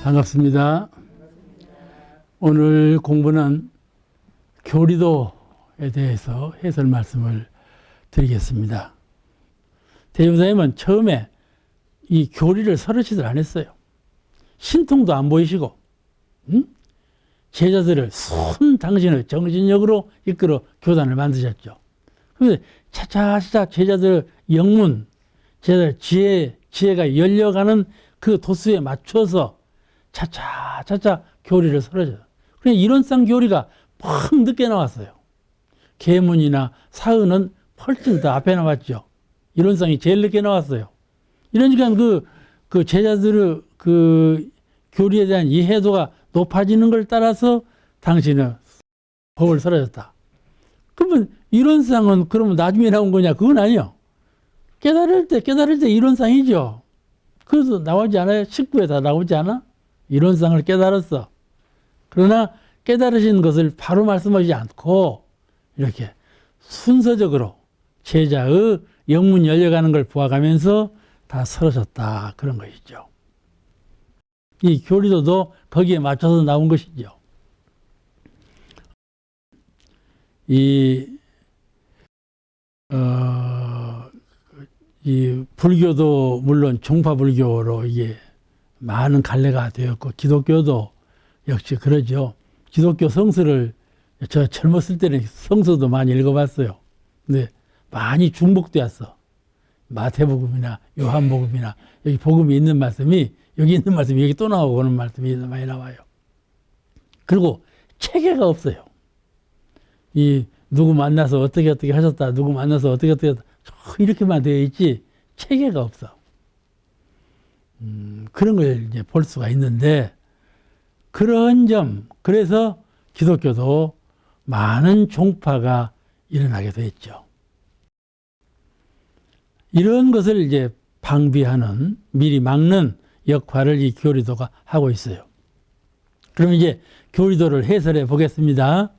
반갑습니다. 오늘 공부는 교리도에 대해서 해설 말씀을 드리겠습니다. 대종사님은 처음에 이 교리를 서르치들 안 했어요. 신통도 안 보이시고, 제자들을 순 당신의 정신력으로 이끌어 교단을 만드셨죠. 그런데 차차차차 제자들 영문, 제자들 지혜가 열려가는 그 도수에 맞춰서 차차차차 교리를 서르쳐요. 그래서 이론상 교리가 팍 늦게 나왔어요. 계문이나 사은은 훨씬 더 앞에 나왔죠. 이론상이 제일 늦게 나왔어요. 이러니까 그 제자들의 그 교리에 대한 이해도가 높아지는 걸 따라서 당신은 법을 설하셨다. 그러면 이론상은 그러면 나중에 나온 거냐? 그건 아니요. 깨달을 때 이론상이죠. 그래서 나오지 않아요? 19에 다 나오지 않아? 이론상을 깨달았어. 그러나 깨달으신 것을 바로 말씀하지 않고 이렇게 순서적으로 제자의 영문 열려가는 걸 보아가면서 다 설하셨다. 그런 것이죠. 이 교리도도 거기에 맞춰서 나온 것이죠. 이 불교도 물론 종파불교로 이게 많은 갈래가 되었고, 기독교도 역시 그러죠. 기독교 성서를 저 젊었을 때는 성서도 많이 읽어봤어요. 근데 많이 중복되었어. 마태복음이나 요한복음이나 여기 복음이 있는 말씀이 여기 있는 말씀이 여기 또 나오고 그런 말씀이 많이 나와요. 그리고 체계가 없어요. 이 누구 만나서 어떻게 하셨다, 누구 만나서 어떻게 했다, 이렇게만 되어 있지 체계가 없어. 그런 걸 이제 볼 수가 있는데, 그런 점, 그래서 기독교도 많은 종파가 일어나게 됐죠. 이런 것을 이제 방비하는, 미리 막는 역할을 이 교리도가 하고 있어요. 그럼 이제 교리도를 해설해 보겠습니다.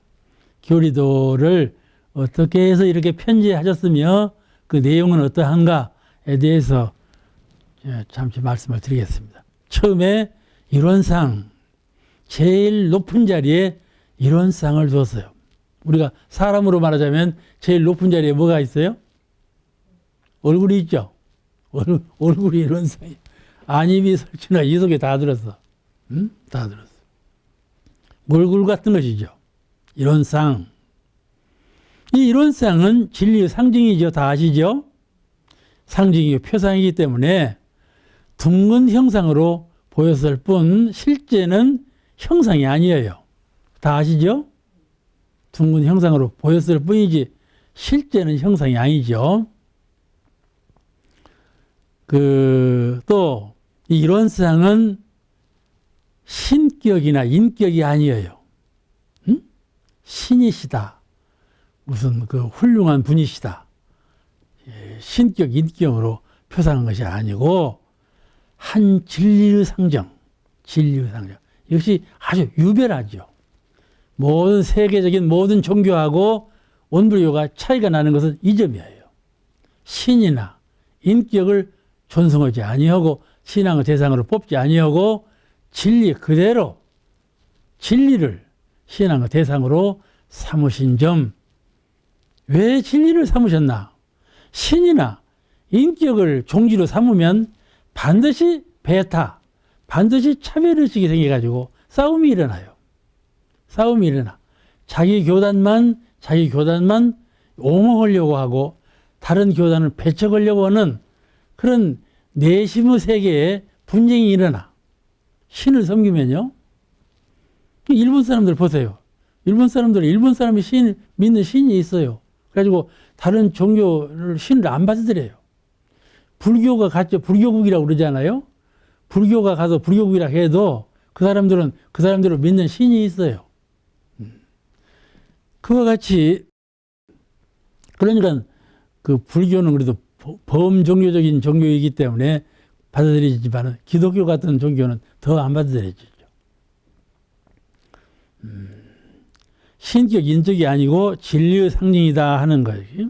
교리도를 어떻게 해서 이렇게 편지하셨으며 그 내용은 어떠한가에 대해서 잠시 말씀을 드리겠습니다. 처음에 이론상, 제일 높은 자리에 이론상을 두었어요. 우리가 사람으로 말하자면 제일 높은 자리에 뭐가 있어요? 얼굴이 있죠. 얼굴이 이론상이에요. 안입이 설치나 이 속에 다 들었어. 다 들었어. 얼굴 같은 것이죠. 이론상. 이 이론상은 진리의 상징이죠. 다 아시죠? 상징이고 표상이기 때문에 둥근 형상으로 보였을 뿐 실제는 형상이 아니에요. 다 아시죠? 둥근 형상으로 보였을 뿐이지 실제는 형상이 아니죠. 또 이 이론상은 신격이나 인격이 아니에요. 신이시다. 무슨 그 훌륭한 분이시다. 신격, 인격으로 표상한 것이 아니고 한 진리의 상정, 진리의 상정. 역시 아주 유별하죠. 모든 세계적인 모든 종교하고 원불교가 차이가 나는 것은 이 점이에요. 신이나 인격을 존성하지 아니하고 신앙의 대상으로 뽑지 아니하고 진리 그대로 진리를 신앙의 대상으로 삼으신 점. 왜 진리를 삼으셨나? 신이나 인격을 종지로 삼으면 반드시 배타, 반드시 차별의식이 생겨가지고 싸움이 일어나요. 싸움이 일어나. 자기 교단만 옹호하려고 하고 다른 교단을 배척하려고 하는 그런 내심의 세계에 분쟁이 일어나. 신을 섬기면요. 일본 사람들 보세요. 일본 사람이 믿는 신이 있어요. 그래가지고 다른 종교를 신을 안 받아들여요. 불교가 갔죠. 불교국이라고 그러잖아요. 불교가 가서 불교국이라고 해도 그 사람들은 믿는 신이 있어요. 그와 같이, 그러니까 그 불교는 그래도 범종교적인 종교이기 때문에 받아들이지만 기독교 같은 종교는 더 안 받아들여지죠. 신격, 인격이 아니고 진리의 상징이다 하는 거예요.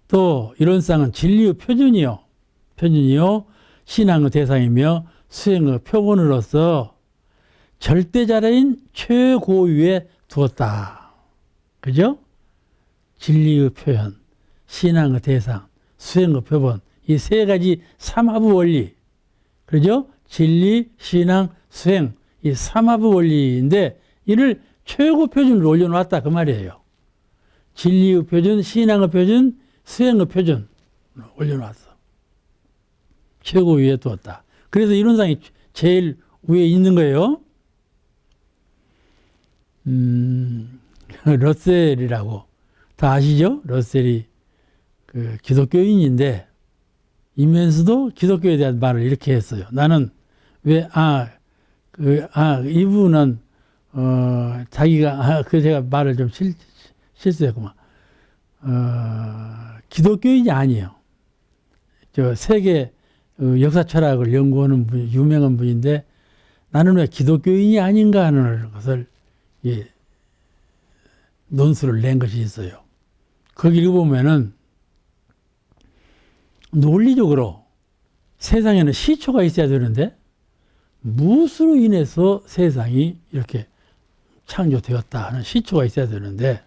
또 이론상은 진리의 표준이요. 신앙의 대상이며 수행의 표본으로서 절대자라인 최고위에 두었다. 그죠? 진리의 표현, 신앙의 대상, 수행의 표본, 이 세 가지 삼합의 원리. 그죠? 진리, 신앙, 수행, 이 삼합의 원리인데 이를 최고 표준으로 올려놓았다 그 말이에요. 진리의 표준, 신앙의 표준, 수행의 표준 올려놓았어. 최고 위에 두었다. 그래서 이론상이 제일 위에 있는 거예요. 러셀이라고 다 아시죠? 러셀이 그 기독교인인데 이면서도 기독교에 대한 말을 이렇게 했어요. 나는 이분은 자기가 제가 말을 좀 실수했구만. 기독교인이 아니에요. 저 세계 역사 철학을 연구하는 분, 유명한 분인데 나는 왜 기독교인이 아닌가 하는 것을 논술을 낸 것이 있어요. 거기 읽어보면은 논리적으로 세상에는 시초가 있어야 되는데 무엇으로 인해서 세상이 이렇게 창조되었다 하는 시초가 있어야 되는데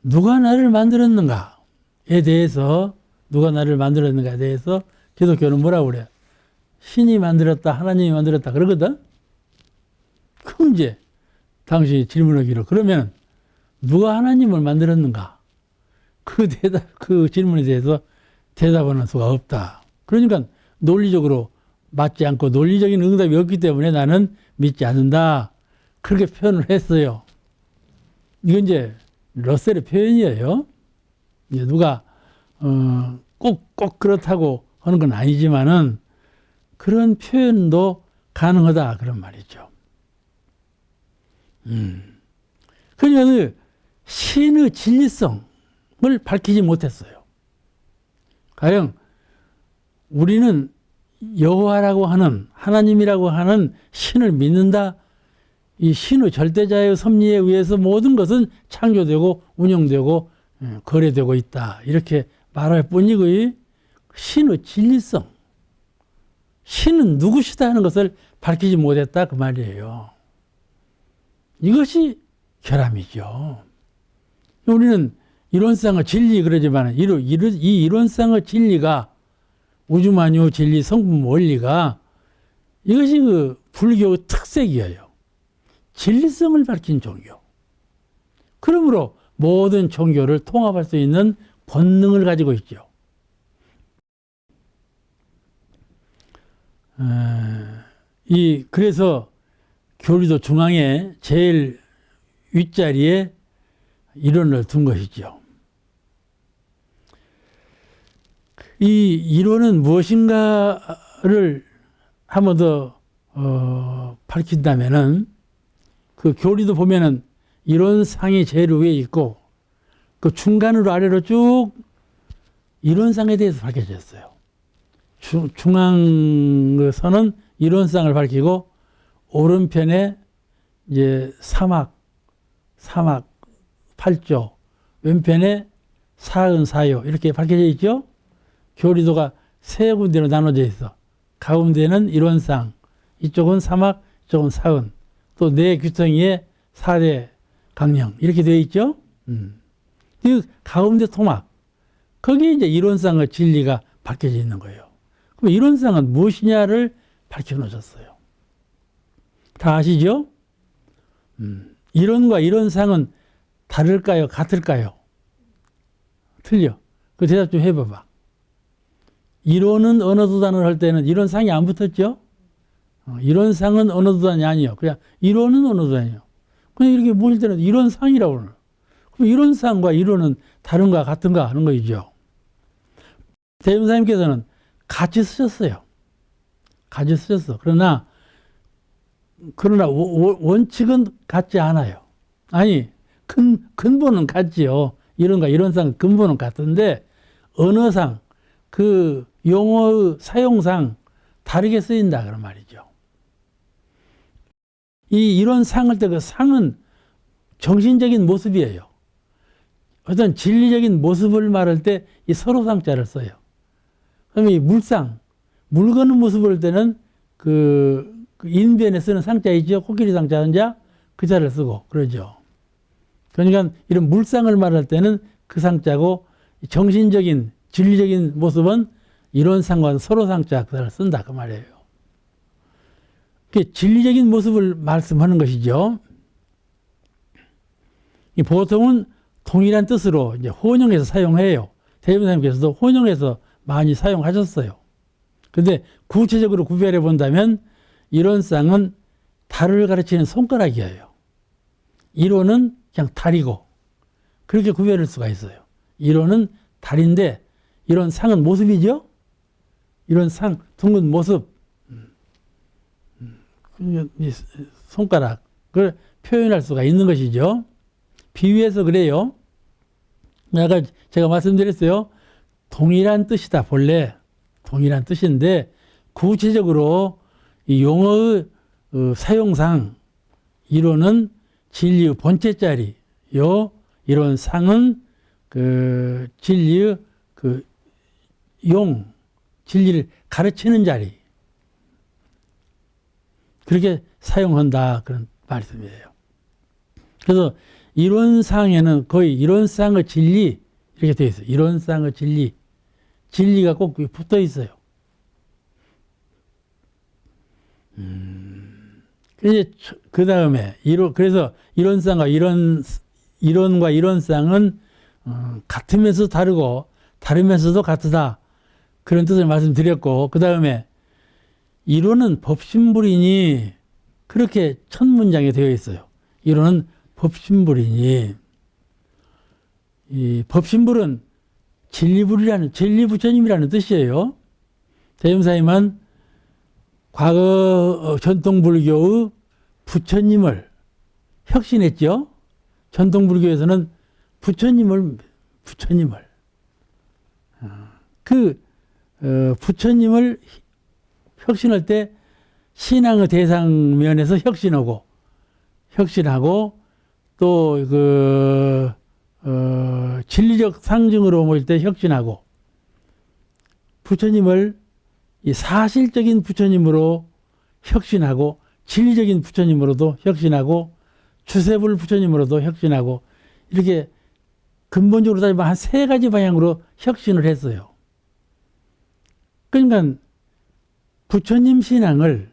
누가 나를 만들었는가에 대해서 기독교는 뭐라고 그래요? 신이 만들었다, 하나님이 만들었다 그러거든? 그럼 이제 당신이 질문하기로 그러면 누가 하나님을 만들었는가? 그 질문에 대해서 대답하는 수가 없다. 그러니까 논리적으로 맞지 않고 논리적인 응답이 없기 때문에 나는 믿지 않는다. 그렇게 표현을 했어요. 이건 이제 러셀의 표현이에요. 이제 누가 꼭 그렇다고 하는 건 아니지만은 그런 표현도 가능하다 그런 말이죠. 그러니까 신의 진리성을 밝히지 못했어요. 가령 우리는 여호와라고 하는 하나님이라고 하는 신을 믿는다. 이 신의 절대자의 섭리에 의해서 모든 것은 창조되고 운영되고 거래되고 있다. 이렇게 말할 뿐이고 신의 진리성, 신은 누구시다 하는 것을 밝히지 못했다 그 말이에요. 이것이 결함이죠. 우리는 이론상의 진리 그러지만 이 이론상의 진리가 우주만유 진리 성품 원리가 이것이 그 불교의 특색이에요. 진리성을 밝힌 종교. 그러므로 모든 종교를 통합할 수 있는 권능을 가지고 있죠. 그래서 교리도 중앙에 제일 윗자리에 이론을 둔 것이죠. 이 이론은 무엇인가를 한 번 더 밝힌다면은 그 교리도 보면은 이론상이 제일 위에 있고 그 중간으로 아래로 쭉 이론상에 대해서 밝혀졌어요. 중앙선은 이론상을 밝히고 오른편에 이제 사막 8조, 왼편에 사은사요 이렇게 밝혀져 있죠. 교리도가 세 군데로 나눠져 있어. 가운데는 이론상, 이쪽은 사막, 이쪽은 사은, 또 네 규정위에 4대 강령 이렇게 되어 있죠. 이 가운데 토막, 거기에 이제 이론상의 진리가 밝혀져 있는 거예요. 그럼 이론상은 무엇이냐를 밝혀 놓으셨어요. 다 아시죠? 이론과 이론상은 다를까요? 같을까요? 틀려. 그 대답 좀 해봐봐. 이론은 언어도단을 할 때는 이론상이 안 붙었죠? 이론상은 언어도단이 아니에요. 그냥 이론은 언어도단이에요. 그냥 이렇게 모실 때는 이론상이라고 그래요. 그럼 이론상과 이론은 다른가 같은가 하는 거죠. 대명사님께서는 같이 쓰셨어요. 같이 쓰셨어. 그러나 원칙은 같지 않아요. 아니, 근본은 같지요. 이론과 이론상 근본은 같은데 언어상 그 용어의 사용상 다르게 쓰인다 그런 말이죠. 이 이론상을 때 그 상은 정신적인 모습이에요. 어떤 진리적인 모습을 말할 때 이 서로상자를 써요. 그럼 이 물상, 물 거는 모습을 볼 때는 그 인변에 쓰는 상자 있죠? 코끼리 상자 한자 그 자를 쓰고 그러죠. 그러니까 이런 물상을 말할 때는 그 상자고 정신적인 진리적인 모습은 이런 상과 서로 상자 그 자를 쓴다 그 말이에요. 진리적인 모습을 말씀하는 것이죠. 보통은 동일한 뜻으로 이제 혼용해서 사용해요. 대변사님께서도 혼용해서 많이 사용하셨어요. 그런데 구체적으로 구별해 본다면 이런 쌍은 달을 가르치는 손가락이에요. 이론은 그냥 달이고 그렇게 구별할 수가 있어요. 이론은 달인데 이런 상은 모습이죠. 이런 상 둥근 모습 손가락을 표현할 수가 있는 것이죠. 비유해서 그래요. 아까 제가 말씀드렸어요. 동일한 뜻이다. 본래 동일한 뜻인데 구체적으로 이 용어의 사용상 이론은 진리의 본체자리요. 이런 상은 그 진리의 그 진리를 가르치는 자리. 그렇게 사용한다. 그런 말씀이에요. 그래서 이론상에는 거의 이론상의 진리 이렇게 되어 있어요. 이론상의 진리. 진리가 꼭 붙어 있어요. 그 다음에 그래서 이론상과 이론과 이론상은 같으면서 다르고 다르면서도 같다. 그런 뜻을 말씀드렸고 그 다음에 이론은 법신불이니 그렇게 첫 문장에 되어 있어요. 이론은 법신불이니 이 법신불은 진리부처님이라는 뜻이에요. 대종사님은 과거 전통불교의 부처님을 혁신했죠. 전통불교에서는 부처님을 부처님을 혁신할 때 신앙의 대상 면에서 혁신하고 또 진리적 상징으로 모일 때 혁신하고 부처님을 이 사실적인 부처님으로 혁신하고 진리적인 부처님으로도 혁신하고 주세불 부처님으로도 혁신하고 이렇게 근본적으로 따지면 한 3가지 방향으로 혁신을 했어요. 그러니까 부처님 신앙을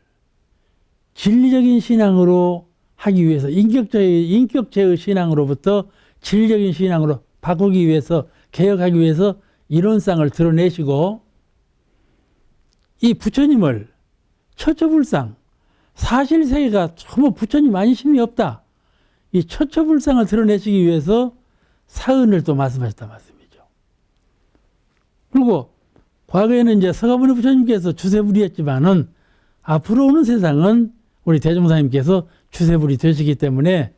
진리적인 신앙으로 하기 위해서 인격체의 신앙으로부터 진리적인 신앙으로 바꾸기 위해서 개혁하기 위해서 이론상을 드러내시고 이 부처님을 처처불상 사실세계가 전부 부처님 아니심이 없다. 이 처처불상을 드러내시기 위해서 사은을 또 말씀하셨다 말씀이죠. 그리고 과거에는 이제 서가모니 부처님께서 주세불이었지만은 앞으로 오는 세상은 우리 대종사님께서 주세불이 되시기 때문에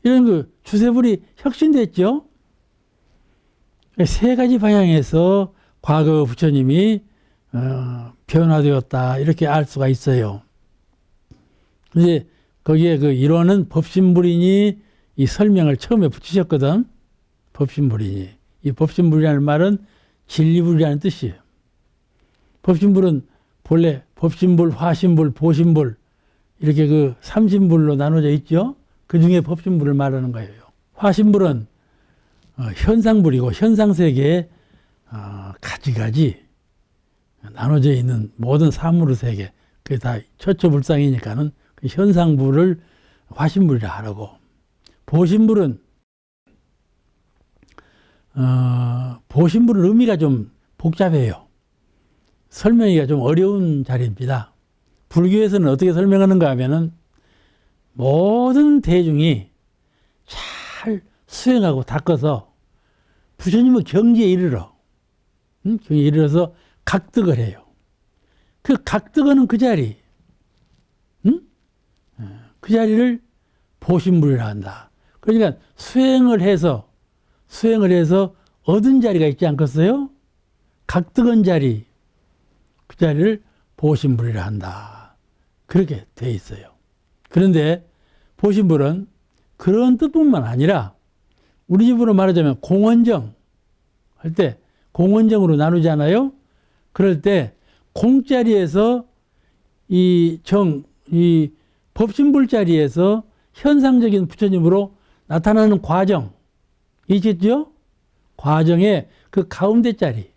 이런 주세불이 혁신됐죠. 3가지 방향에서 과거 부처님이 변화되었다 이렇게 알 수가 있어요. 이제 거기에 이론은 법신불이니 이 설명을 처음에 붙이셨거든. 법신불이니 이 법신불이라는 말은 진리불이라는 뜻이에요. 법신불은 본래 법신불, 화신불, 보신불 이렇게 삼신불로 나눠져 있죠. 그 중에 법신불을 말하는 거예요. 화신불은 현상불이고 현상세계에 가지가지 나눠져 있는 모든 사물의 세계 그게 다 처처불상이니까는 그 현상불을 화신불이라 하라고. 보신불은 보신불은 의미가 좀 복잡해요. 설명하기가 좀 어려운 자리입니다. 불교에서는 어떻게 설명하는가 하면은 모든 대중이 잘 수행하고 닦아서 부처님의 경지에 이르러 경지에 이르러서 각득을 해요. 그 각득하는 그 자리 그 자리를 보신불이라 한다. 그러니까 수행을 해서 얻은 자리가 있지 않겠어요? 각득한 자리 그 자리를 보신불이라 한다. 그렇게 돼 있어요. 그런데 보신불은 그런 뜻뿐만 아니라 우리 집으로 말하자면 공원정 할 때 공원정으로 나누잖아요. 그럴 때 공자리에서 이 법신불 자리에서 현상적인 부처님으로 나타나는 과정, 있겠죠? 과정의 그 가운데 자리.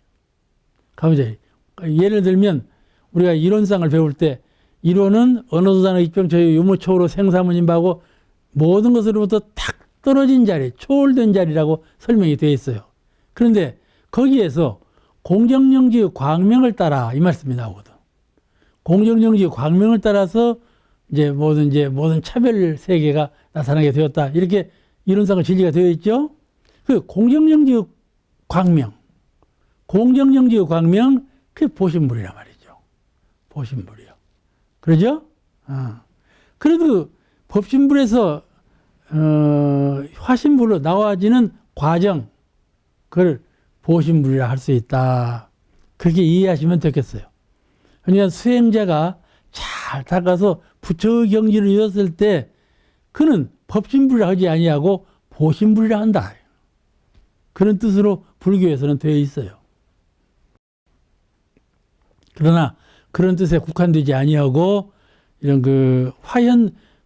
예를 들면, 우리가 이론상을 배울 때, 이론은 언어도단어 입병처유 유무초로 생사무님하고 모든 것으로부터 탁 떨어진 자리, 초월된 자리라고 설명이 되어 있어요. 그런데 거기에서 공정영지의 광명을 따라 이 말씀이 나오거든. 공정영지의 광명을 따라서 이제 모든 차별 세계가 나타나게 되었다. 이렇게 이론상의 진리가 되어 있죠. 그 공정영지의 광명, 그게 보신불이란 말이죠. 보신불이요. 그러죠? 그래도 법신불에서 화신불로 나와지는 과정, 그걸 보신불이라 할 수 있다. 그렇게 이해하시면 되겠어요. 그러니까 수행자가 잘 닦아서 부처의 경지를 이뤘을 때 그는 법신불이라 하지 아니하고 보신불이라 한다. 그런 뜻으로 불교에서는 되어 있어요. 그러나 그런 뜻에 국한되지 아니하고 이런 그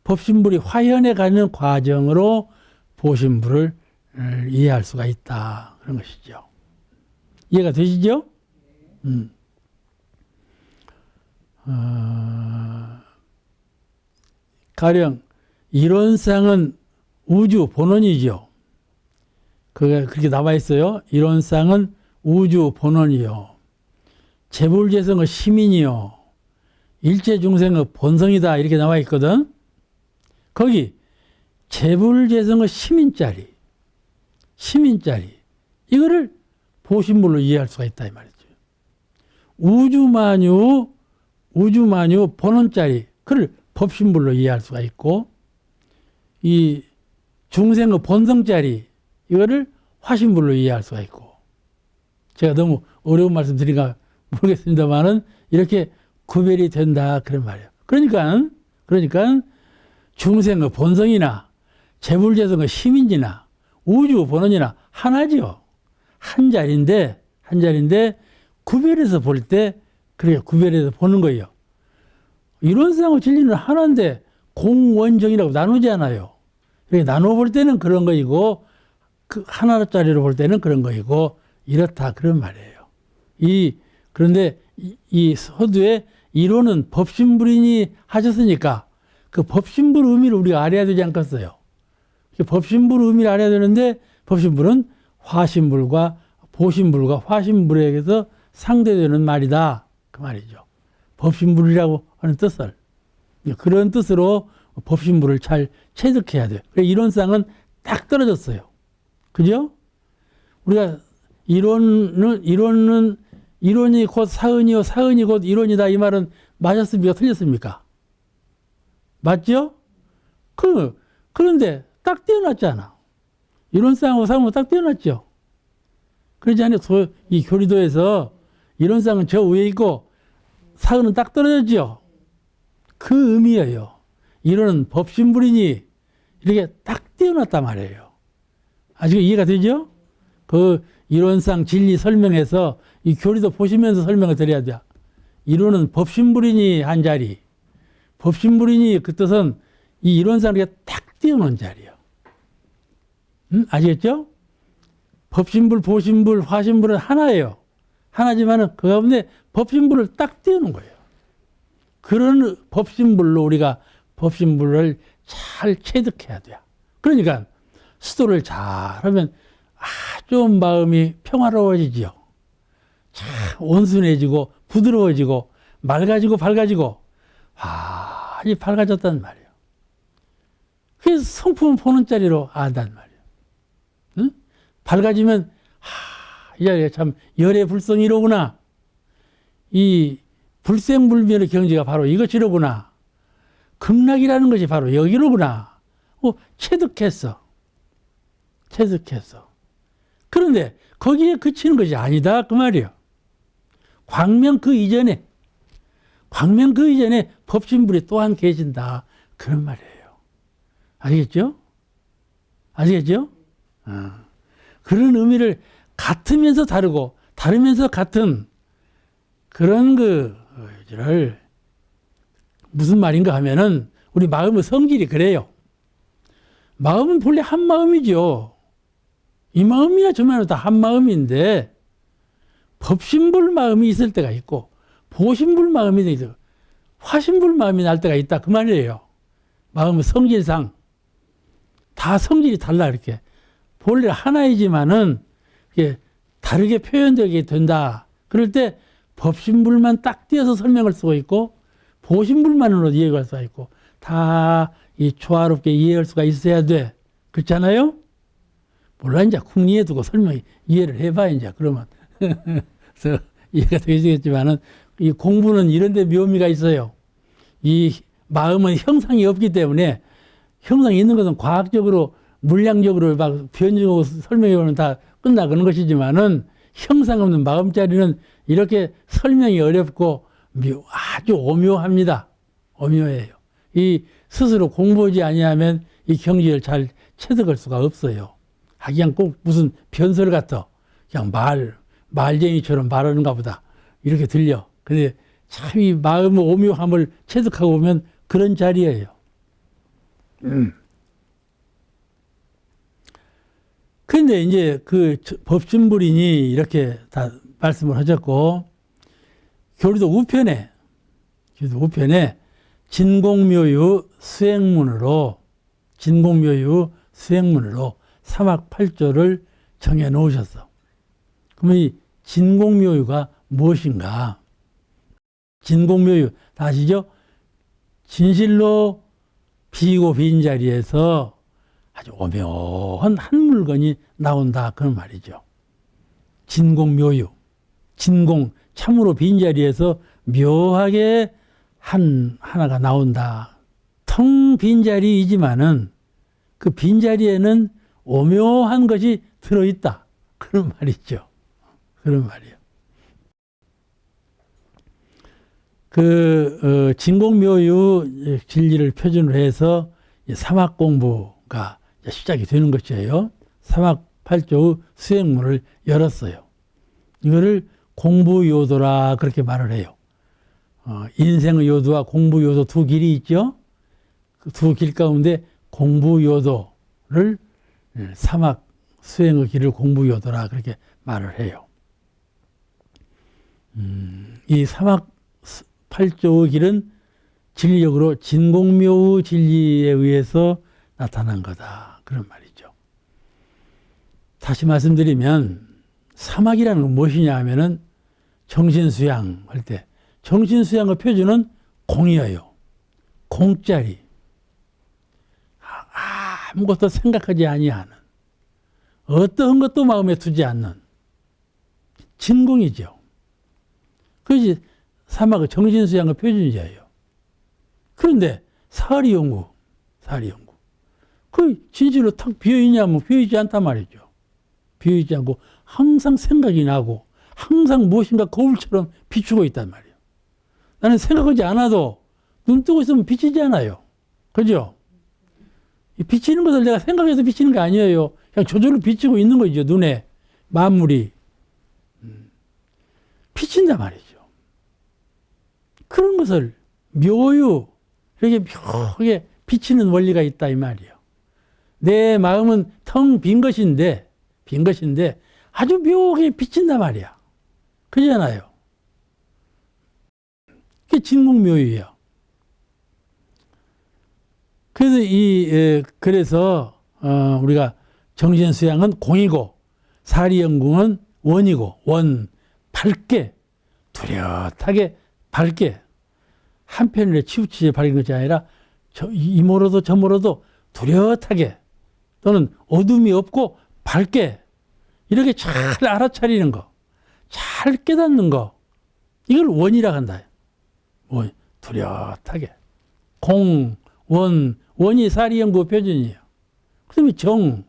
법신불이 화현에 가는 과정으로 보신불을 이해할 수가 있다. 그런 것이죠. 이해가 되시죠? 가령 이론상은 우주 본원이죠. 그렇게 나와 있어요. 이론상은 우주 본원이요. 재불재성의 시민이요. 일체중생의 본성이다. 이렇게 나와 있거든. 거기 재불재성의 시민자리 이거를 보신불로 이해할 수가 있다 이 말이죠. 우주만유 본원자리 그를 법신불로 이해할 수가 있고 이 중생의 본성자리 이거를 화신불로 이해할 수가 있고 제가 너무 어려운 말씀 드리니까 모르겠습니다만은 이렇게 구별이 된다 그런 말이에요. 그러니까 중생의 본성이나 재불재성의 시민이나 우주 본원이나 하나지요. 한 자리인데 구별해서 볼 때 그렇게 구별해서 보는 거예요. 이론상의 진리는 하나인데 공원정이라고 나누지 않아요. 나누어 볼 때는 그런 거이고 그 하나짜리로 볼 때는 그런 거이고 이렇다 그런 말이에요. 그런데 이 서두에 이론은 법신불이니 하셨으니까 그 법신불 의미를 우리가 알아야 되지 않겠어요. 법신불 의미를 알아야 되는데 법신불은 화신불과 보신불과 화신불에게서 상대되는 말이다. 그 말이죠. 법신불이라고 하는 뜻을. 그런 뜻으로 법신불을 잘 체득해야 돼요. 이론상은 딱 떨어졌어요. 그죠? 우리가 이론이 곧 사은이요, 사은이 곧 이론이다. 이 말은 맞았습니까? 틀렸습니까? 맞죠? 그런데 딱 떼어놨잖아. 이론상하고 사은하고 딱 떼어놨죠. 그러지 않아요? 이 교리도에서 이론상은 저 위에 있고 사은은 딱 떨어졌죠. 그 의미예요. 이론은 법신불이니 이렇게 딱 떼어놨단 말이에요. 아직 이해가 되죠? 그 이론상 진리 설명에서 이 교리도 보시면서 설명을 드려야 돼요. 이론은 법신불이니 한 자리. 법신불이니 그 뜻은 이 이론상 이렇게 딱 띄워놓은 자리예요. 아시겠죠? 법신불, 보신불, 화신불은 하나예요. 하나지만은 그 가운데 법신불을 딱 띄워놓은 거예요. 그런 법신불로 우리가 법신불을 잘 체득해야 돼요. 그러니까 수도를 잘하면 아주 마음이 평화로워지죠. 참 온순해지고 부드러워지고 맑아지고 밝아지고 아주 밝아졌단 말이에요. 그래서 성품은 보는 자리로 안단 말이에요. 응? 밝아지면 이 자리가 참 열애불성이로구나. 이 불생불멸의 경지가 바로 이것이로구나. 극락이라는 것이 바로 여기로구나. 체득했어. 그런데 거기에 그치는 것이 아니다 그 말이에요. 광명 그 이전에 법신불이 또한 계신다 그런 말이에요. 아시겠죠? 그런 의미를 같으면서 다르고 다르면서 같은 그런 그를 무슨 말인가 하면은 우리 마음의 성질이 그래요. 마음은 본래 한 마음이죠. 이 마음이나 저 마음이나 다 한 마음인데 법신불 마음이 있을 때가 있고 보신불 마음이 있고 화신불 마음이 날 때가 있다 그 말이에요. 마음의 성질상 다 성질이 달라 이렇게 본래 하나이지만은 이게 다르게 표현되게 된다. 그럴 때 법신불만 딱 띄어서 설명을 쓰고 있고 보신불만으로 이해할 수가 있고 다 이 조화롭게 이해할 수가 있어야 돼. 그렇잖아요? 몰라 이제 궁리에 두고 설명 이해를 해봐 이제 그러면 그래서 이해가 되시겠지만은 이 공부는 이런 데 묘미가 있어요. 이 마음은 형상이 없기 때문에 형상이 있는 것은 과학적으로 물량적으로 막 변증하고 설명해 보면 다 끝나가는 것이지만은 형상 없는 마음자리는 이렇게 설명이 어렵고 아주 오묘합니다. 오묘해요. 이 스스로 공부하지 아니하면 이 경지를 잘 체득할 수가 없어요. 그냥 꼭 무슨 변설 같아. 그냥 말쟁이처럼 말하는가 보다. 이렇게 들려. 근데 참 이 마음의 오묘함을 체득하고 보면 그런 자리예요. 근데 이제 그 법신불인이 이렇게 다 말씀을 하셨고, 교리도 우편에 진공묘유 수행문으로 사막팔조를 정해 놓으셨어. 그러면 이 진공묘유가 무엇인가? 진공묘유, 다 아시죠? 진실로 비고 빈자리에서 아주 오묘한 한 물건이 나온다. 그런 말이죠. 진공묘유. 진공, 참으로 빈자리에서 묘하게 하나가 나온다. 텅 빈자리이지만은 그 빈자리에는 오묘한 것이 들어있다. 그런 말이죠. 그런 말이에요. 진공묘유 진리를 표준으로 해서 사막 공부가 시작이 되는 것이에요. 사막팔조 수행문을 열었어요. 이거를 공부요도라 그렇게 말을 해요. 인생의 요도와 공부요도 두 길이 있죠. 그 두 길 가운데 공부요도를 사막 수행의 길을 공부요도라 그렇게 말을 해요. 이 사막 팔조의 길은 진리적으로 진공묘의 진리에 의해서 나타난 거다. 그런 말이죠. 다시 말씀드리면 사막이라는 건 무엇이냐 하면은 정신수양 할 때 정신수양의 표준은 공이에요. 공짜리. 아무것도 생각하지 아니하는 어떠한 것도 마음에 두지 않는 진공이죠. 그것이 사막의 정신수양의 표준이에요. 그런데 사리연구. 그 진실로 탁 비어있냐면 비어있지 않단 말이죠. 비어있지 않고 항상 생각이 나고 항상 무엇인가 거울처럼 비추고 있단 말이에요. 나는 생각하지 않아도 눈 뜨고 있으면 비치지 않아요. 그죠? 이 비치는 것을 내가 생각해서 비치는 게 아니에요. 그냥 저절로 비치고 있는 거죠. 눈에 만물이 비친단 말이죠. 그런 것을 묘유 이렇게 묘하게 비치는 원리가 있다 이 말이에요. 내 마음은 텅 빈 것인데 아주 묘하게 비친단 말이야. 그러잖아요. 그게 진공묘유예요. 그래서 우리가 정신수양은 공이고 사리연궁은 원이고 밝게 뚜렷하게 밝게 한편으로 치우치게 밝은 것이 아니라 이모로도 저모로도 뚜렷하게 또는 어둠이 없고 밝게 이렇게 잘 알아차리는 거, 잘 깨닫는 거, 이걸 원이라고 한다. 뚜렷하게. 원이 사리연구 표준이에요. 그 다음에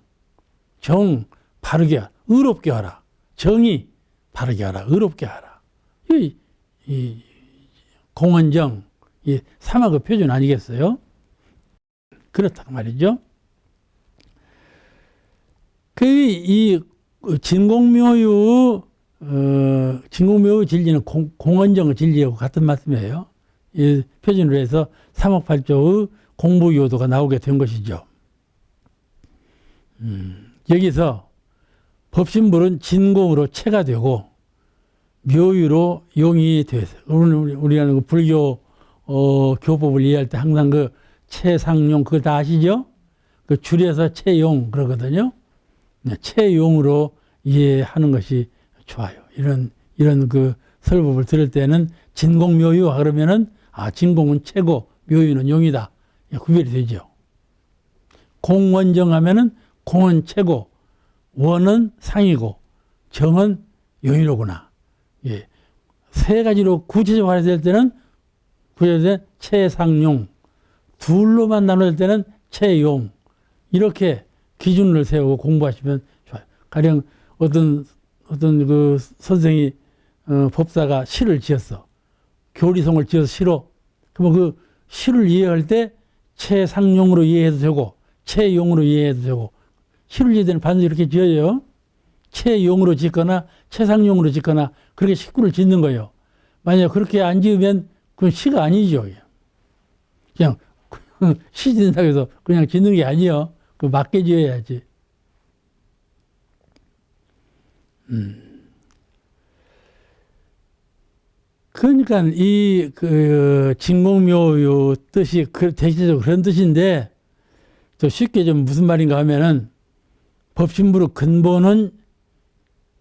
바르게, 의롭게 하라. 정이 바르게 하라, 의롭게 하라. 이 공원정, 이 사막의 표준 아니겠어요? 그렇단 말이죠. 이 진공묘유 진리는 공원정의 진리하고 같은 말씀이에요. 표준으로 해서 3억 8조의 공부 요도가 나오게 된 것이죠. 여기서 법신불은 진공으로 체가 되고 묘유로 용이 되어서 우리가 그 불교 교법을 이해할 때 항상 그 체상용 그걸 다 아시죠? 그 줄여서 체용 그러거든요. 체용으로 이해하는 것이 좋아요. 이런 그 설법을 들을 때는 진공묘유 그러면은 진공은 체고 묘유는 용이다. 구별이 되죠. 공원정하면은 공은 체고 원은 상이고 정은 용이로구나. 예. 세 가지로 구체적으로 될 때는 체상용, 둘로만 나눌 때는 체용. 이렇게 기준을 세우고 공부하시면 좋아요. 가령 어떤 그 선생이 법사가 시를 지었어. 교리성을 지어서 시로. 그러면 그 시를 이해할 때 체상용으로 이해해도 되고 체용으로 이해해도 되고 시를 이해할 때는 반드시 이렇게 지어져요. 체용으로 짓거나 체상용으로 짓거나 그렇게 식구를 짓는 거예요. 만약 그렇게 안 지으면 그건 시가 아니죠. 그냥 시 짓는다고 해서 그냥 짓는 게 아니에요. 그 맞게 지어야지. 그러니까 이 그 진공묘유 뜻이 대체적으로 그런 뜻인데 또 쉽게 좀 무슨 말인가 하면은 법신부의 근본은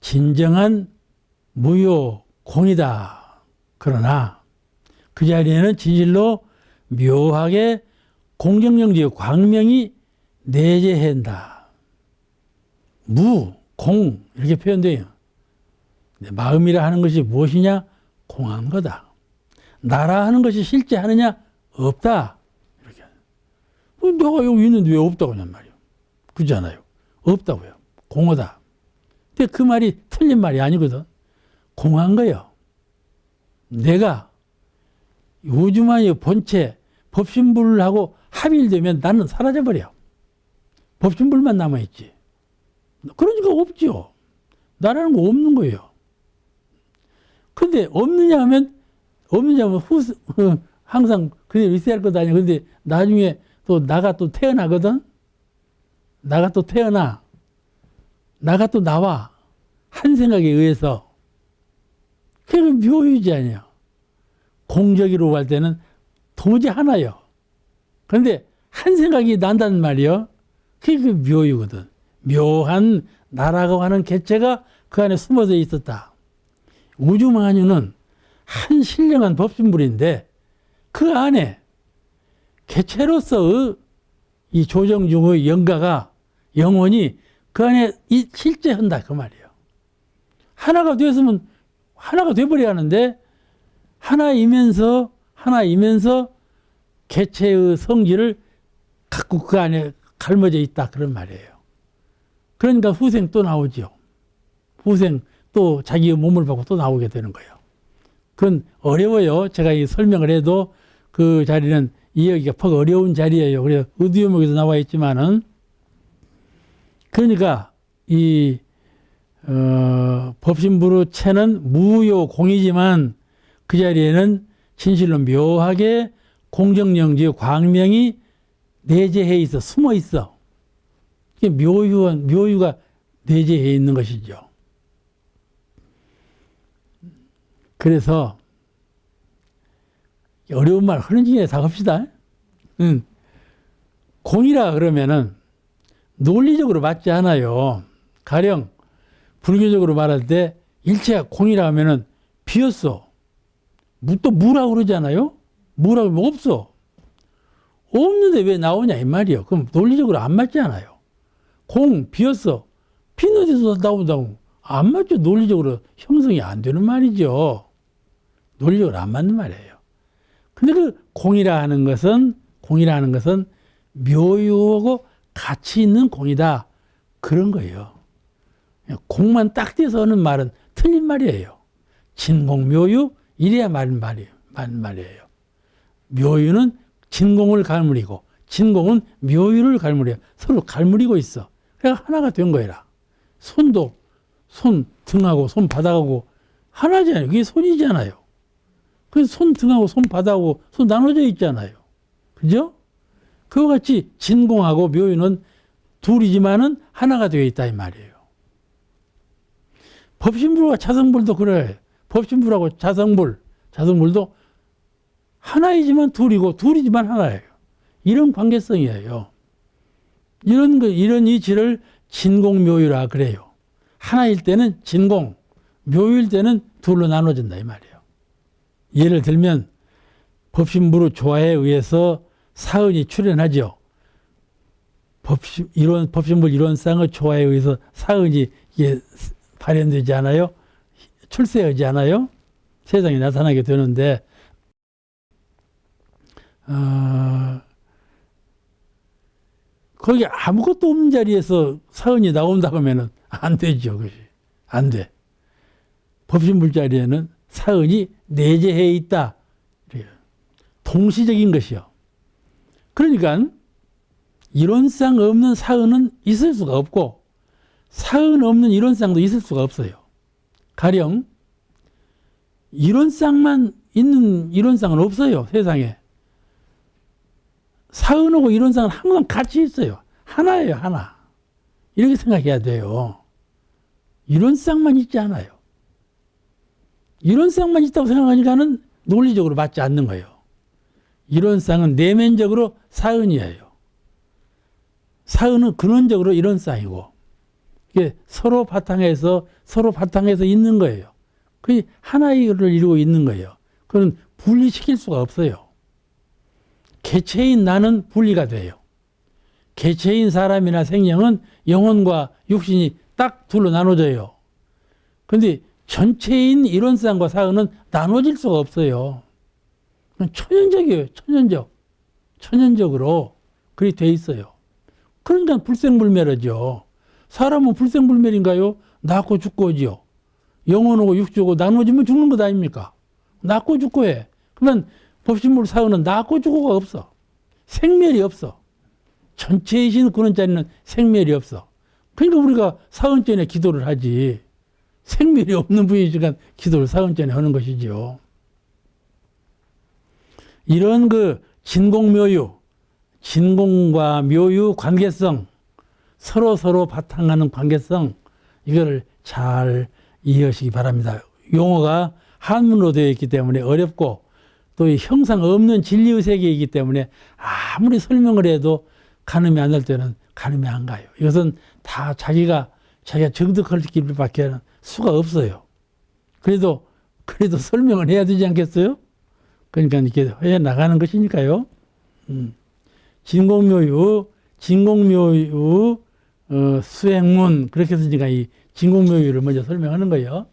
진정한 무효 공이다. 그러나 그 자리에는 진실로 묘하게 공정영지의 광명이 내재한다. 무, 공 이렇게 표현돼요. 마음이라 하는 것이 무엇이냐? 공한 거다. 나라 하는 것이 실제 하느냐? 없다. 이렇게. 내가 여기 있는데 왜 없다고 하냔 말이에요. 그렇잖아요. 없다고요. 공허다. 근데 그 말이 틀린 말이 아니거든. 공한 거예요. 내가 우주만의 본체, 법신불하고 합일되면 나는 사라져버려. 법신불만 남아있지. 그러니까 없죠. 나라는 거 없는 거예요. 근데 없느냐 하면 항상 그대로 있어야 할 것도 아니야. 근데 나중에 또 나가 또 태어나거든. 나가 또 태어나. 나가 또 나와. 한 생각에 의해서. 그게 묘유지 아니야. 공적으로 할 때는 도무지 하나요. 그런데 한 생각이 난다는 말이요. 그게 그 묘유거든. 묘한 나라고 하는 개체가 그 안에 숨어져 있었다. 우주만유는 한 신령한 법신불인데 그 안에 개체로서 이 조정중의 영가가 영혼이 그 안에 실제한다 그 말이에요. 하나가 됐으면 하나가 돼버려야 하는데 하나이면서 개체의 성질을 갖고 그 안에 갈머져 있다 그런 말이에요. 그러니까 후생 또 나오죠. 후생 또 자기의 몸을 받고 또 나오게 되는 거예요. 그건 어려워요. 제가 이 설명을 해도 그 자리는 이해하기가 퍽 어려운 자리예요. 그래서 의두요목에서 나와 있지만은 그러니까 이 법신부의 체는 무효공이지만 그 자리에는 진실로 묘하게 공정영지의 광명이 내재해 있어 숨어 있어. 이게 묘유가 내재해 있는 것이죠. 그래서 어려운 말 하는 중에 다 합시다. 공이라 그러면은 논리적으로 맞지 않아요. 가령 불교적으로 말할 때 일체가 공이라 하면은 비었어. 또 무라고 그러잖아요. 무라고 하면 없어. 없는데 왜 나오냐 이 말이에요. 그럼 논리적으로 안 맞지 않아요. 공 비었어. 빈 어디서 나온다고 안 맞죠. 논리적으로 형성이 안 되는 말이죠. 논리적으로 안 맞는 말이에요. 근데 그 공이라 하는 것은 묘유하고 같이 있는 공이다. 그런 거예요. 공만 딱 떼서 하는 말은 틀린 말이에요. 진공묘유 이래야 맞는 말이에요. 묘유는 진공을 갈무리고 진공은 묘유를 갈무려. 서로 갈무리고 있어. 그래서 하나가 된 거라. 손도 손 등하고 손 바닥하고 하나잖아요. 그게 손이잖아요. 그래서 손등하고 손바닥하고 손 나눠져 있잖아요. 그죠? 그와 같이 진공하고 묘유는 둘이지만은 하나가 되어 있다 이 말이에요. 법신불과 자성불도 그래. 법신불하고 자성불도 하나이지만 둘이고 둘이지만 하나예요. 이런 관계성이에요. 이런 이치를 진공묘유라 그래요. 하나일 때는 진공, 묘유일 때는 둘로 나눠진다 이 말이에요. 예를 들면 법신불의 조화에 의해서 사은이 출현하죠. 법신불 이론상의 조화에 의해서 사은이 이게 발현되지 않아요? 출세하지 않아요? 세상에 나타나게 되는데 거기 아무것도 없는 자리에서 사은이 나온다고 하면 안 되죠. 그것이. 안 돼. 법신불 자리에는 사은이 내재해 있다. 동시적인 것이요. 그러니까 이론상 없는 사은은 있을 수가 없고 사은 없는 이론상도 있을 수가 없어요. 가령 이론상만 있는 이론상은 없어요. 세상에. 사은하고 이론상은 항상 같이 있어요. 하나예요. 하나. 이렇게 생각해야 돼요. 이론상만 있지 않아요. 이론상만 있다고 생각하니까는 논리적으로 맞지 않는 거예요. 이론상은 내면적으로 사은이에요. 사은은 근원적으로 이론상이고 이게 서로 바탕에서 있는 거예요. 그게 하나를 이루고 있는 거예요. 그건 분리시킬 수가 없어요. 개체인 나는 분리가 돼요. 개체인 사람이나 생명은 영혼과 육신이 딱 둘로 나눠져요. 그런데 전체인 이론상과 사은은 나눠질 수가 없어요. 천연적이에요. 천연적으로 그렇게 돼 있어요. 그러니까 불생불멸이죠. 사람은 불생불멸인가요? 낳고 죽고 오지요. 영혼하고 육주고 나눠지면 죽는 것 아닙니까? 낳고 죽고 해. 그러면 법신불 사은은 낳고 죽고가 없어. 생멸이 없어. 전체이신 근원자리는 생멸이 없어. 그러니까 우리가 사은전에 기도를 하지. 생멸이 없는 분이니까 기도를 사은전에 하는 것이죠. 이런 그 진공묘유, 진공과 묘유 관계성, 서로 바탕하는 관계성, 이거를 잘 이해하시기 바랍니다. 용어가 한문으로 되어 있기 때문에 어렵고 또 이 형상 없는 진리의 세계이기 때문에 아무리 설명을 해도 가늠이 안 될 때는 가늠이 안 가요. 이것은 다 자기가 정득할 길밖에 수가 없어요. 그래도 설명을 해야 되지 않겠어요? 그러니까 이렇게 해 나가는 것이니까요. 진공묘유, 수행문 그렇게 해서 제가 이 진공묘유를 먼저 설명하는 거예요.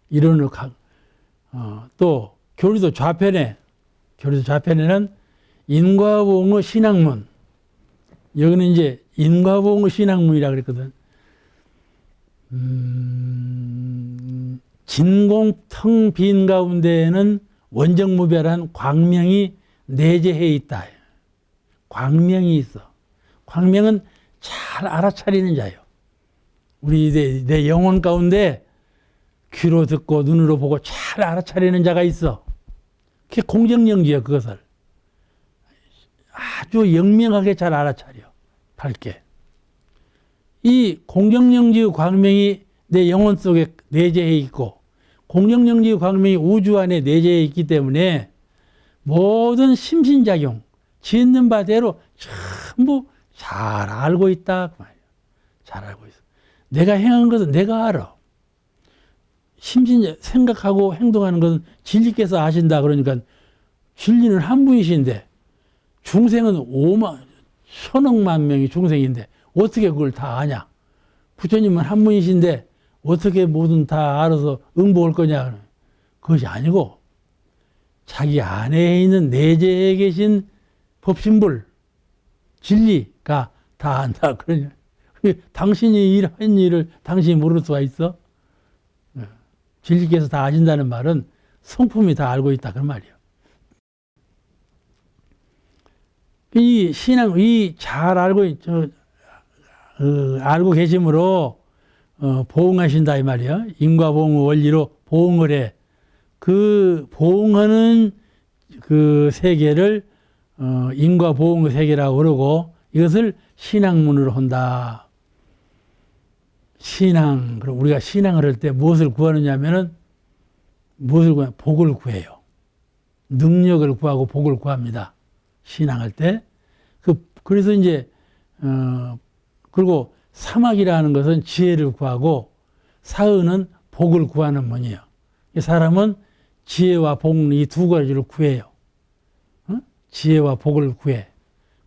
이론을 또 교리도 좌편에는 인과보응의 신학문. 여기는 이제 인과보응의 신학문이라 그랬거든. 진공 텅 빈 가운데에는 원정무별한 광명이 내재해 있다. 광명이 있어. 광명은 잘 알아차리는 자예요. 우리 내 영혼 가운데 귀로 듣고 눈으로 보고 잘 알아차리는 자가 있어. 그게 공정영지야. 그것을 아주 영명하게 잘 알아차려. 밝게. 이 공정영지의 광명이 내 영혼 속에 내재해 있고 공정영지의 광명이 우주 안에 내재해 있기 때문에 모든 심신작용 짓는 바대로 전부 잘 알고 있다. 그 말이에요. 잘 알고 있어. 내가 행한 것은 내가 알아. 생각하고 행동하는 것은 진리께서 아신다. 그러니까 진리는 한 분이신데 중생은 1000억만 명이 중생인데 어떻게 그걸 다 아냐? 부처님은 한 분이신데 어떻게 뭐든 다 알아서 응복할 거냐? 그것이 아니고 자기 안에 있는 내재해 계신 법신불 진리가 다 안다. 그러냐? 당신이 한 일을 당신이 모를 수가 있어? 진리께서 다 아신다는 말은 성품이 다 알고 있다. 그런 말이에요. 이 신앙, 잘 알고 계심으로 보응하신다 이 말이야. 인과보응의 원리로 보응을 해. 그 보응하는 그 세계를 인과보응의 세계라고 그러고 이것을 신앙문으로 한다. 신앙. 그럼 우리가 신앙을 할 때 무엇을 구하느냐 하면은 무엇을 구해요? 복을 구해요. 능력을 구하고 복을 구합니다. 신앙할 때. 그래서 이제 그리고 사막이라는 것은 지혜를 구하고 사은은 복을 구하는 문이에요. 사람은 지혜와 복 이 두 가지를 구해요. 지혜와 복을 구해.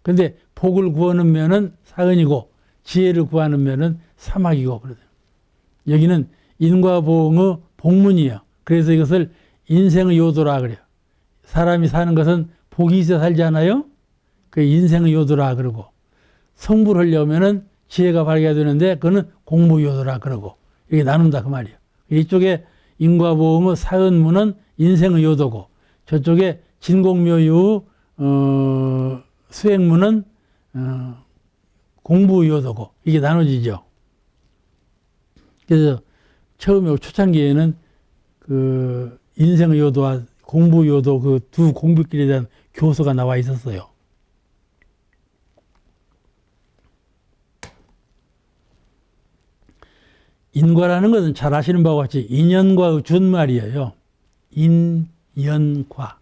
근데 복을 구하는 면은 사은이고 지혜를 구하는 면은 사막이고 그러죠. 여기는 인과보응의 복문이에요. 그래서 이것을 인생의 요도라 그래요. 사람이 사는 것은 복이 있어 살지 않아요? 그 인생의 요도라 그러고 성불을 하려면은 지혜가 발휘가 되는데 그거는 공부 요도라 그러고 이렇게 나눈다 그 말이에요. 이쪽에 인과보응의 사은문은 인생의 요도고 저쪽에 진공묘유 수행문은 공부 요도고 이게 나눠지죠. 그래서 처음에 초창기에는 그 인생의 요도와 공부 요도 그 두 공부길에 대한 교서가 나와 있었어요. 인과라는 것은 잘 아시는 바와 같이 인연과의 준말이에요. 인연과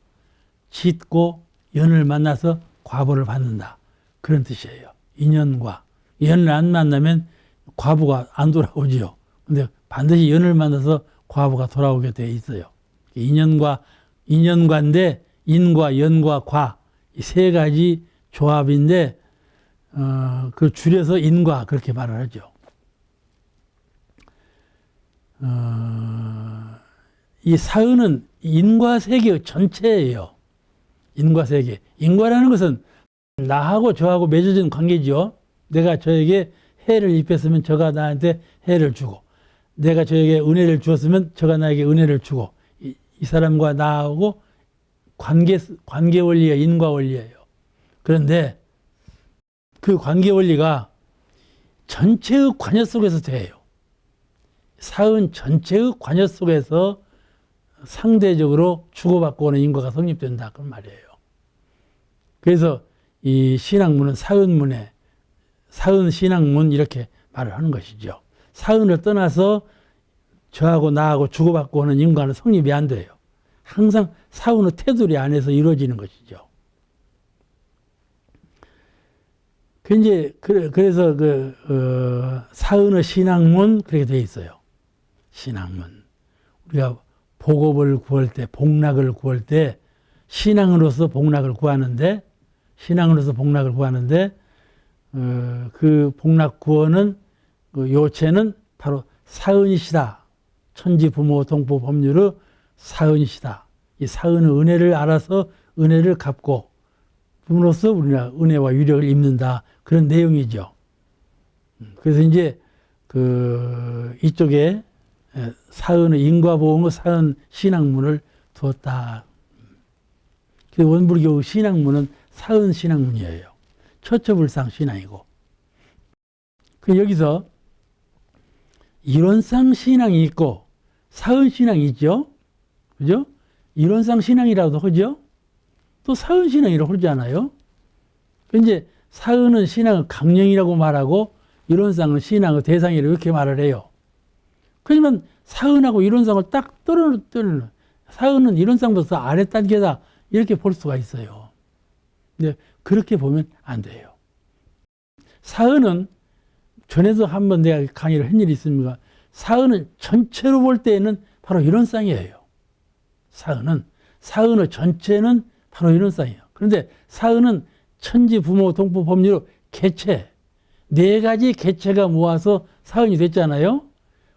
짓고 연을 만나서 과보를 받는다. 그런 뜻이에요. 인연과 연을 안 만나면 과보가 안 돌아오지요. 근데 반드시 연을 만나서 과보가 돌아오게 되어 있어요. 인연과인데 인과 연과 과 이 세 가지 조합인데 그 줄여서 인과 그렇게 말을 하죠. 이 사은은 인과 세계 전체예요. 인과 세계. 인과라는 것은 나하고 저하고 맺어진 관계죠. 내가 저에게 해를 입혔으면 저가 나한테 해를 주고 내가 저에게 은혜를 주었으면 저가 나에게 은혜를 주고 이 사람과 나하고 관계 원리가 인과 원리예요. 그런데 그 관계 원리가 전체의 관여 속에서 돼요. 사은 전체의 관여 속에서 상대적으로 주고받고 오는 인과가 성립된다. 그런 말이에요. 그래서 이 신앙문은 사은문에 사은 신앙문 이렇게 말을 하는 것이죠. 사은을 떠나서 저하고 나하고 주고받고 오는 인과는 성립이 안 돼요. 항상 사은의 테두리 안에서 이루어지는 것이죠. 그래서 사은의 신앙문 그렇게 되어 있어요. 신앙문. 우리가 복업을 구할 때, 복락을 구할 때 신앙으로서 복락을 구하는데 그 복락 구원은 그 요체는 바로 사은이시다. 천지 부모 동포 법률의 사은이시다. 이 사은의 은혜를 알아서 은혜를 갚고 부모로서 우리가 은혜와 유력을 입는다. 그런 내용이죠. 그래서 이제 이쪽에 사은의 인과보응의 사은 신앙문을 두었다. 그 원불교 신앙문은 사은 신앙문이에요. 처처불상 신앙이고. 여기서 이론상 신앙이 있고 사은 신앙이 있죠. 그죠? 이론상 신앙이라도 하죠. 또 사은 신앙이라고 하지 않아요. 이제 사은은 신앙의 강령이라고 말하고 이론상은 신앙의 대상이라고 이렇게 말을 해요. 그러면 사은하고 이론상을 딱 떨어뜨리는 사은은 이론상부터 아래 단계다 이렇게 볼 수가 있어요. 근데 그렇게 보면 안 돼요. 사은은 전에도 한번 내가 강의를 한 일이 있습니다. 사은은 전체로 볼 때에는 바로 이론상이에요. 사은의 전체는 바로 이론상이에요. 그런데 사은은 천지 부모 동포 법률 개체 네 가지 개체가 모아서 사은이 됐잖아요.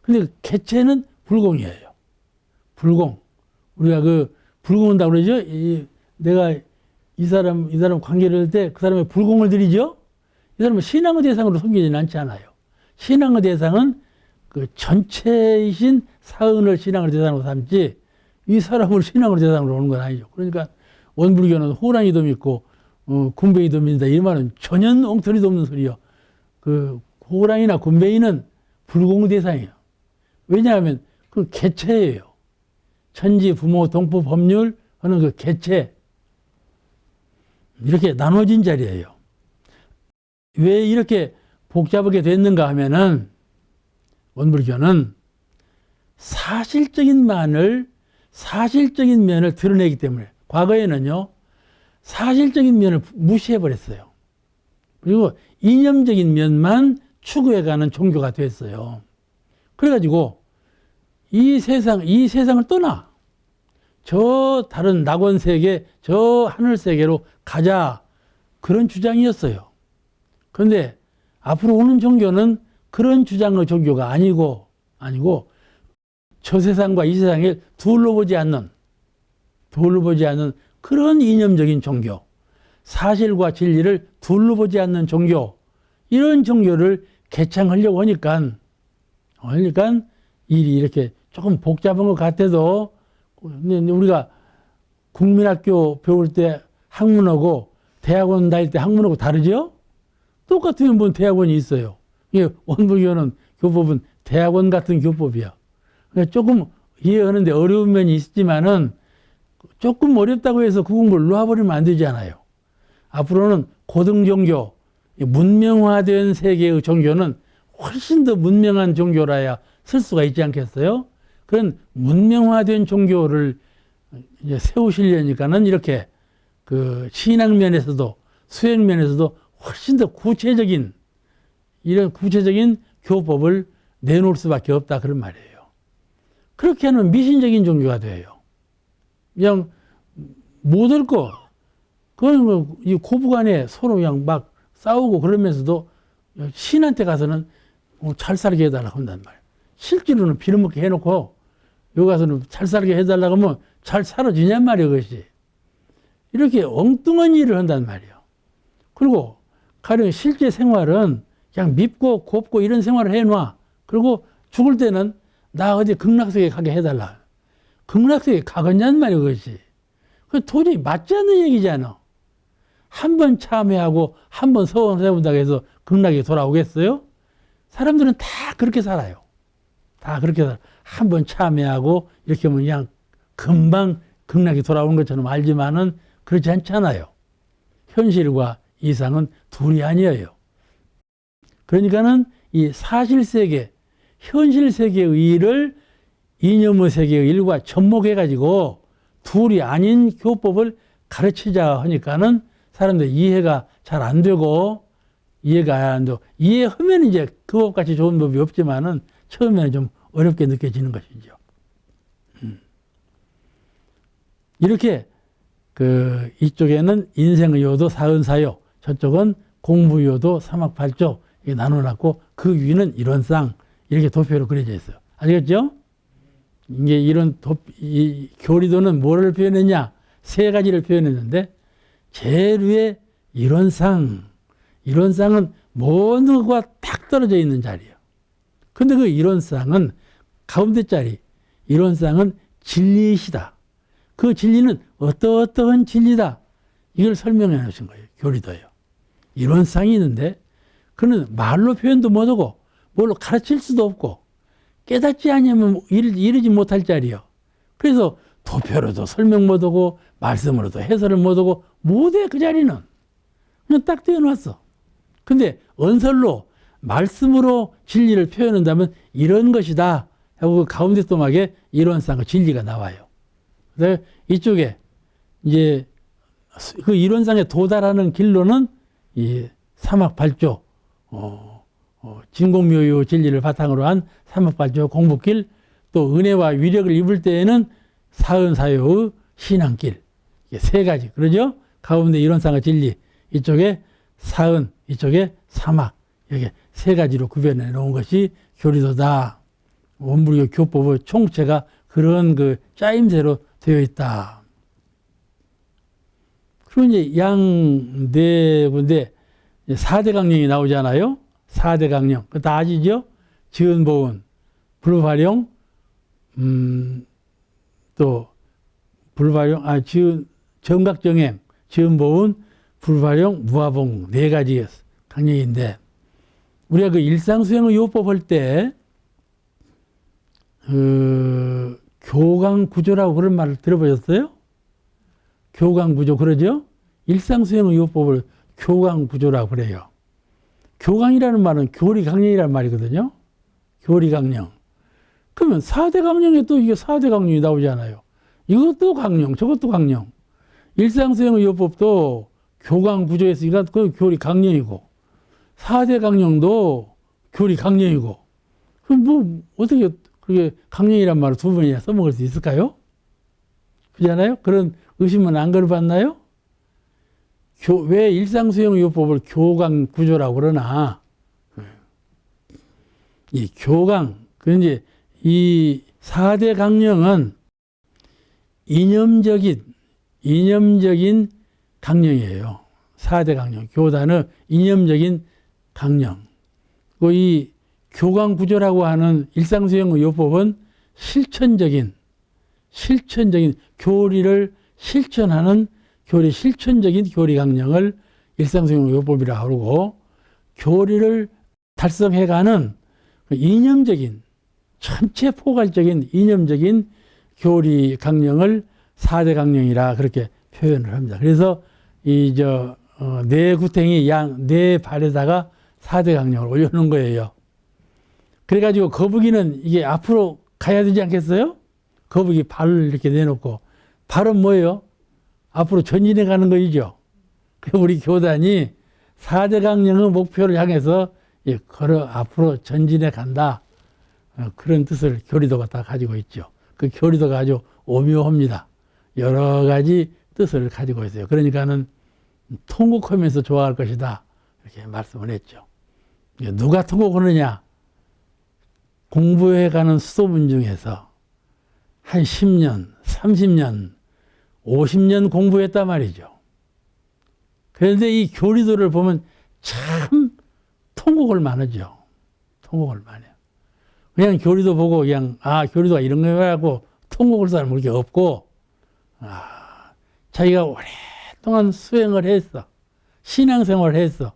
근데 개체는 불공이에요. 불공. 우리가 불공한다고 그러죠. 내가 이 사람 관계를 할 때 그 사람의 불공을 들이죠. 이 사람은 신앙의 대상으로 섬기지는 않지 않아요. 신앙의 대상은 그 전체이신 사은을 신앙의 대상으로 삼지 이 사람을 신앙의 대상으로 오는 건 아니죠. 그러니까 원불교는 호랑이도 믿고 군뱅이도 믿는다. 이 말은 전혀 엉터리도 없는 소리요. 호랑이나 군뱅이는 불공대상이에요. 왜냐하면 그 개체예요. 천지, 부모, 동포, 법률 하는 그 개체. 이렇게 나눠진 자리예요. 왜 이렇게 복잡하게 됐는가 하면은 원불교는 사실적인 면을 드러내기 때문에 과거에는요 사실적인 면을 무시해버렸어요. 그리고 이념적인 면만 추구해가는 종교가 됐어요. 그래가지고 이 세상을 떠나 저 다른 낙원세계, 저 하늘세계로 가자, 그런 주장이었어요. 그런데 앞으로 오는 종교는 그런 주장의 종교가 아니고 저 세상과 이 세상을 둘러보지 않는 그런 이념적인 종교, 사실과 진리를 둘러보지 않는 종교, 이런 종교를 개창하려고 하니까 일이 이렇게 조금 복잡한 것 같아도, 우리가 국민학교 배울 때 학문하고 대학원 다닐 때 학문하고 다르죠? 똑같으면 뭔 대학원이 있어요. 이게 원불교는 교법은 대학원 같은 교법이야. 그러니까 조금 이해하는데 어려운 면이 있지만은 조금 어렵다고 해서 그 공부를 놓아버리면 안 되잖아요. 앞으로는 고등종교, 문명화된 세계의 종교는 훨씬 더 문명한 종교라야 쓸 수가 있지 않겠어요? 그런 문명화된 종교를 이제 세우시려니까는 이렇게 그 신학 면에서도 수행 면에서도 훨씬 더 이런 구체적인 교법을 내놓을 수밖에 없다, 그런 말이에요. 그렇게 하면 미신적인 종교가 돼요. 그냥 못 옳고, 그건 이 고부간에 서로 그냥 막 싸우고 그러면서도 신한테 가서는 잘 살게 해달라고 한단 말이에요. 실제로는 빌어먹게 해놓고 여기 가서는 잘 살게 해달라고 하면 잘 살아지냔 말이에요, 그것이. 이렇게 엉뚱한 일을 한단 말이에요. 그리고 가령 실제 생활은 그냥 밉고 곱고 이런 생활을 해놔. 그리고 죽을 때는 나 어디 극락세계 가게 해달라. 극락세계 가겠냔 말이에요, 그것이. 그 도저히 맞지 않는 얘기잖아. 한 번 참회하고 한 번 서원 해본다고 해서 극락에 돌아오겠어요? 사람들은 다 그렇게 살아요. 다 그렇게 살아. 한 번 참회하고 이렇게 하면 그냥 금방 극락에 돌아오는 것처럼 알지만은 그렇지 않잖아요. 현실과 이상은 둘이 아니에요. 그러니까는 이 사실세계, 현실세계의 일을 이념의 세계의 일과 접목해가지고 둘이 아닌 교법을 가르치자 하니까는 사람들 이해가 잘 안 되고, 이해하면 이제 그 법같이 좋은 법이 없지만은 처음에는 좀 어렵게 느껴지는 것이죠. 이렇게 이쪽에는 인생의 요도 사은사요, 저쪽은 공부요도 삼학팔조 이렇게 나눠놨고 그 위는 이론상 이렇게 도표로 그려져 있어요. 아시겠죠? 이게 이 교리도는 뭐를 표현했냐? 세 가지를 표현했는데, 제일 위에 이론상은 모든 것과 딱 떨어져 있는 자리예요. 근데 그 이론상은 가운데 자리, 이론상은 진리이시다. 그 진리는 어떠한 진리다. 이걸 설명해 놓으신 거예요. 교리도요. 이론상이 있는데 그는 말로 표현도 못하고 뭘로 가르칠 수도 없고 깨닫지 않으면 이르지 못할 자리요. 그래서 도표로도 설명 못하고 말씀으로도 해설을 못하고 못해. 그 자리는 그냥 딱 떼어놨어. 근데 언설로 말씀으로 진리를 표현한다면 이런 것이다 하고 그 가운데 또막에 이론상 진리가 나와요. 그래서 이쪽에 이제 그 이론상에 도달하는 길로는 이 삼학팔조, 진공묘유 진리를 바탕으로 한 삼학팔조 공부길, 또 은혜와 위력을 입을 때에는 사은사요의 신앙길, 세 가지. 그러죠? 가운데 이론상의 진리, 이쪽에 사은, 이쪽에 삼학, 이렇게 세 가지로 구별해 놓은 것이 교리도다. 원불교 교법의 총체가 그런 그 짜임새로 되어 있다. 그리고 이제 양 네 군데 4대 강령이 나오잖아요. 4대 강령. 그거 다 아시죠? 지은보은, 불화룡, 또 불화룡, 정각정행, 지은보은, 불화룡, 무화봉 네 가지 강령인데, 우리가 그 일상수행의 요법 할 때 교강 구조라고 그런 말을 들어보셨어요? 교강 구조 그러죠? 일상수행의요법을 교강 구조라고 그래요. 교강이라는 말은 교리 강령이라는 말이거든요. 교리 강령. 그러면 4대 강령에 또 이게 4대 강령이 나오잖아요. 이것도 강령, 저것도 강령. 일상수행의요법도 교강 구조에 있으니까 그 교리 강령이고 4대 강령도 교리 강령이고 그럼 뭐 어떻게 그게 강령이란 말을 두 번이나 써먹을 수 있을까요? 그렇잖아요? 그런 의심은 안 걸어봤나요? 왜 일상수행의요법을 교강 구조라고 그러나 이 교강 그 이제 이 4대 강령은 이념적인 강령이에요. 4대 강령. 교단의 이념적인 강령. 이 교강 구조라고 하는 일상수행의요법은 실천적인 교리를 실천하는 실천적인 교리 강령을 일상수행의요법이라고 하고 교리를 달성해가는 이념적인 전체 포괄적인 이념적인 교리 강령을 4대 강령이라 그렇게 표현을 합니다. 그래서 네 구탱이 네 발에다가 4대 강령을 올려놓은 거예요. 그래가지고 거북이는 이게 앞으로 가야 되지 않겠어요? 거북이 발을 이렇게 내놓고 발은 뭐예요? 앞으로 전진해 가는 거이죠. 우리 교단이 4대 강령의 목표를 향해서 걸어 앞으로 전진해 간다. 그런 뜻을 교리도가 다 가지고 있죠. 그 교리도가 아주 오묘합니다. 여러 가지 뜻을 가지고 있어요. 그러니까는 통곡하면서 좋아할 것이다. 이렇게 말씀을 했죠. 누가 통곡하느냐? 공부해가는 수도분 중에서 한 10년, 30년, 50년 공부했단 말이죠. 그런데 이 교리도를 보면 참 통곡을 많으죠. 통곡을 많이 해요. 그냥 교리도 보고 그냥 교리도가 이런 거라고 통곡할 사람은 그렇게 없고 자기가 오랫동안 수행을 했어. 신앙생활을 했어.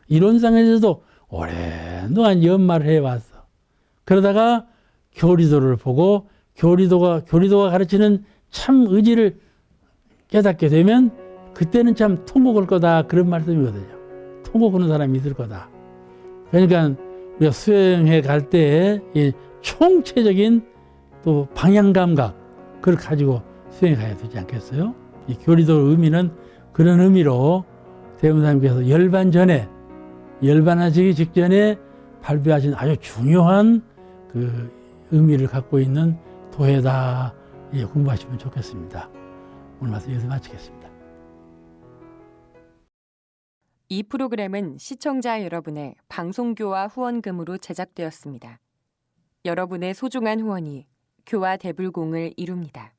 이론상에서도 오랫동안 연마를 해왔어. 그러다가 교리도를 보고 교리도가 가르치는 참 의지를 깨닫게 되면 그때는 참 통곡할 거다 그런 말씀이거든요. 통곡하는 사람이 있을 거다. 그러니까 우리가 수행해 갈 때 이 총체적인 또 방향 감각 그걸 가지고 수행해 가야 되지 않겠어요? 이 교리도 의미는 그런 의미로 대웅사님께서 열반하시기 직전에 발표하신 아주 중요한 그 의미를 갖고 있는 도해다. 공부하시면 좋겠습니다. 오늘 말씀 여기서 마치겠습니다. 이 프로그램은 시청자 여러분의 방송교화 후원금으로 제작되었습니다. 여러분의 소중한 후원이 교화 대불공을 이룹니다.